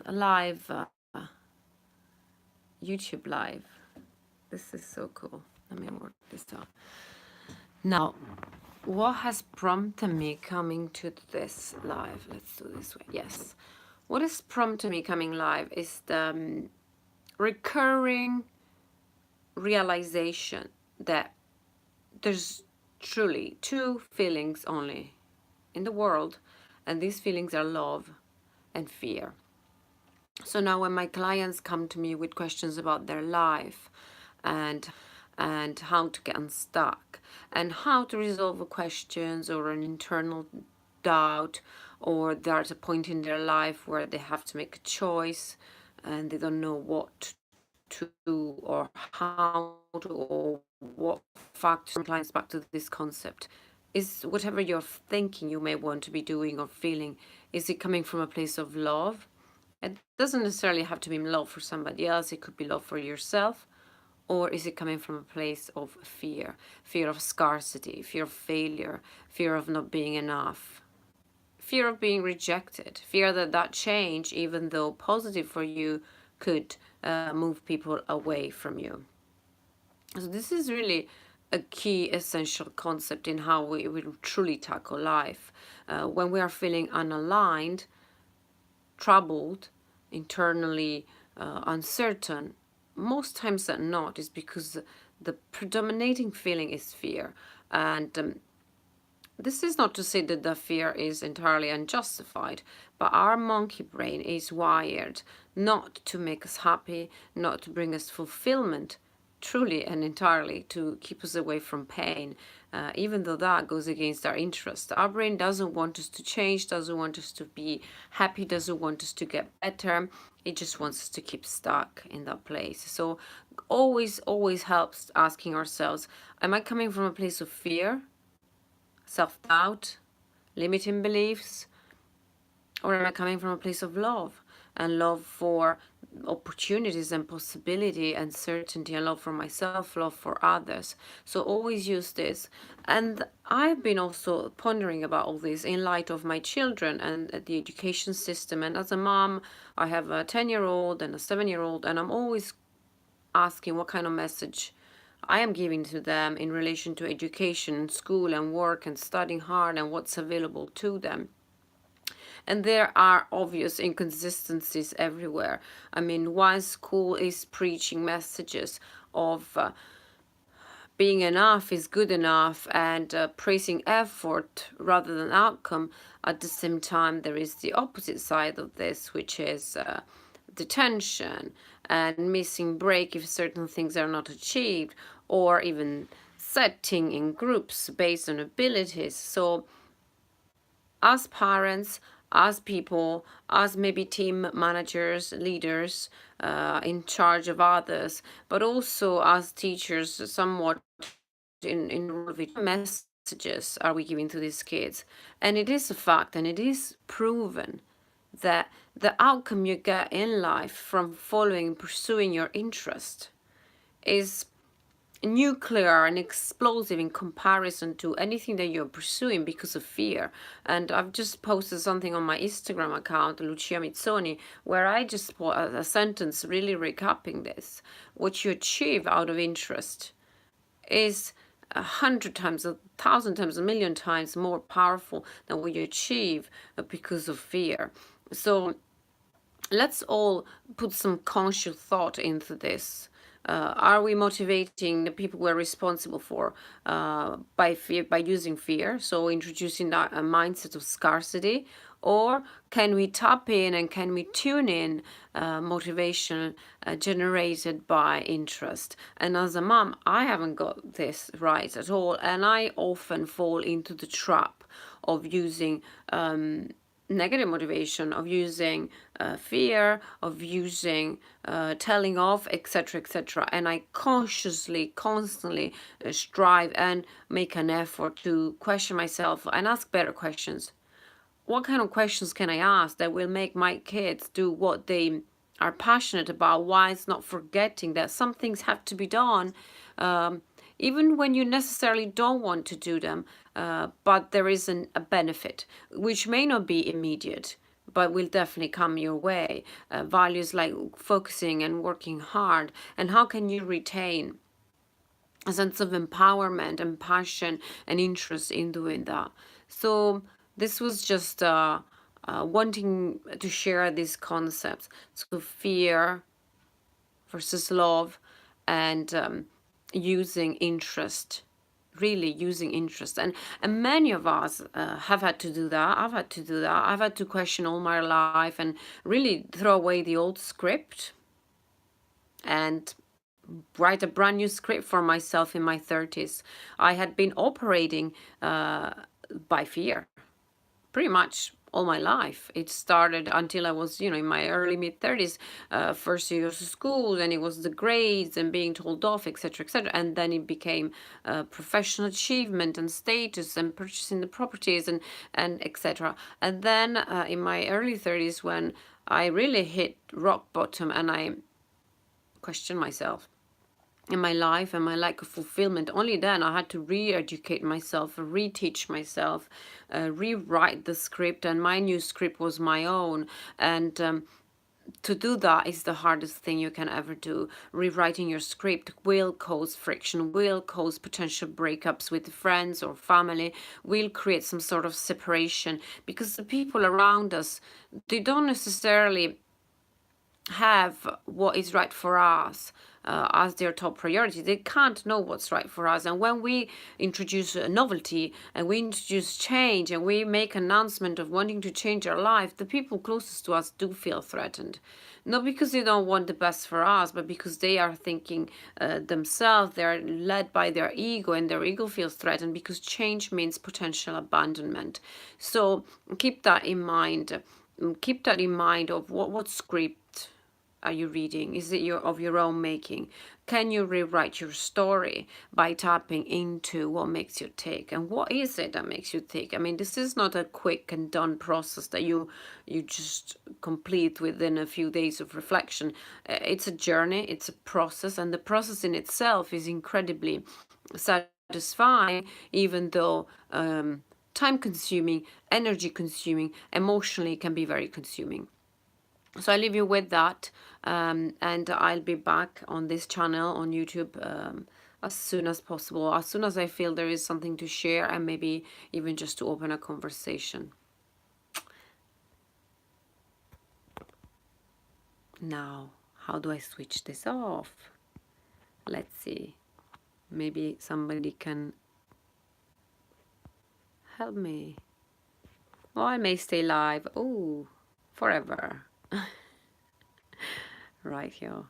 live, YouTube live. This is so cool. Let me work this out. Now, what has prompted me coming to this live? Let's do this way. Yes. What has prompted me coming live is the recurring realization that there's truly two feelings only in the world, and these feelings are love and fear. So now when my clients come to me with questions about their life and how to get unstuck and how to resolve questions or an internal doubt, or they're at a point in their life where they have to make a choice and they don't know what to do or how to, or what factors, clients back to this concept is whatever you're thinking you may want to be doing or feeling, is it coming from a place of love? It doesn't necessarily have to be love for somebody else. It could be love for yourself. Or is it coming from a place of fear? Fear of scarcity, fear of failure, fear of not being enough, fear of being rejected, fear that that change, even though positive for you, could move people away from you. So this is really a key essential concept in how we will truly tackle life. When we are feeling unaligned, troubled, internally uncertain, most times than not is because the predominating feeling is fear. And this is not to say that the fear is entirely unjustified, but our monkey brain is wired not to make us happy, not to bring us fulfillment, truly and entirely to keep us away from pain, even though that goes against our interest. Our brain doesn't want us to change, doesn't want us to be happy, doesn't want us to get better. It just wants us to keep stuck in that place. So always helps asking ourselves, am I coming from a place of fear, self-doubt, limiting beliefs, or am I coming from a place of love, and love for opportunities and possibility and certainty, and love for myself, love for others? So always use this. And I've been also pondering about all this in light of my children and the education system. And as a mom, I have a 10-year-old and a 7-year-old, and I'm always asking what kind of message I am giving to them in relation to education, school and work and studying hard and what's available to them. And there are obvious inconsistencies everywhere. I mean, one school is preaching messages of being enough is good enough and praising effort rather than outcome. At the same time, there is the opposite side of this, which is detention and missing break if certain things are not achieved, or even setting in groups based on abilities. So as parents, as people, as maybe team managers, leaders in charge of others, but also as teachers, somewhat in messages are we giving to these kids? And it is a fact, and it is proven that the outcome you get in life from following and pursuing your interest is nuclear and explosive in comparison to anything that you're pursuing because of fear. And I've just posted something on my Instagram account, Lucia Mizzoni, where I just put a sentence really recapping this. What you achieve out of interest is 100 times, 1,000 times, 1,000,000 times more powerful than what you achieve because of fear. So let's all put some conscious thought into this. Are we motivating the people we're responsible for by fear, by using fear, so introducing that a mindset of scarcity? Or can we tap in and can we tune in motivation generated by interest? And as a mom, I haven't got this right at all, and I often fall into the trap of using negative motivation, of using fear, of using telling off, etc., etc. And I consciously, constantly strive and make an effort to question myself and ask better questions. What kind of questions can I ask that will make my kids do what they are passionate about, whilst not forgetting that some things have to be done, even when you necessarily don't want to do them, but there is a benefit, which may not be immediate, but will definitely come your way. Values like focusing and working hard. And how can you retain a sense of empowerment and passion and interest in doing that? So this was just wanting to share these concepts. So fear versus love, and using interest, really using interest. And many of us have had to do that. I've had to do that. I've had to question all my life and really throw away the old script and write a brand new script for myself in my 30s. I had been operating by fear pretty much all my life. It started until I was, in my early mid 30s, first years of school, then it was the grades and being told off, etc., etc. And then it became professional achievement and status and purchasing the properties and etc. And then in my early 30s, when I really hit rock bottom and I questioned myself in my life and my lack of fulfillment, only then I had to re-educate myself, reteach myself, rewrite the script, and my new script was my own. And to do that is the hardest thing you can ever do. Rewriting your script will cause friction, will cause potential breakups with friends or family, will create some sort of separation, because the people around us, they don't necessarily have what is right for us as their top priority. They can't know what's right for us. And when we introduce a novelty and we introduce change and we make an announcement of wanting to change our life, the people closest to us do feel threatened. Not because they don't want the best for us, but because they are thinking themselves, they're led by their ego, and their ego feels threatened because change means potential abandonment. So keep that in mind. Keep that in mind of what script are you reading? Is it of your own making? Can you rewrite your story by tapping into what makes you tick? And what is it that makes you tick? I mean, this is not a quick and done process that you just complete within a few days of reflection. It's a journey, it's a process, and the process in itself is incredibly satisfying, even though time consuming, energy consuming, emotionally can be very consuming. So I leave you with that, and I'll be back on this channel on YouTube as soon as possible, as soon as I feel there is something to share, and maybe even just to open a conversation. Now, how do I switch this off? Let's see. Maybe somebody can help me. Or I may stay live. Oh, forever. Right here.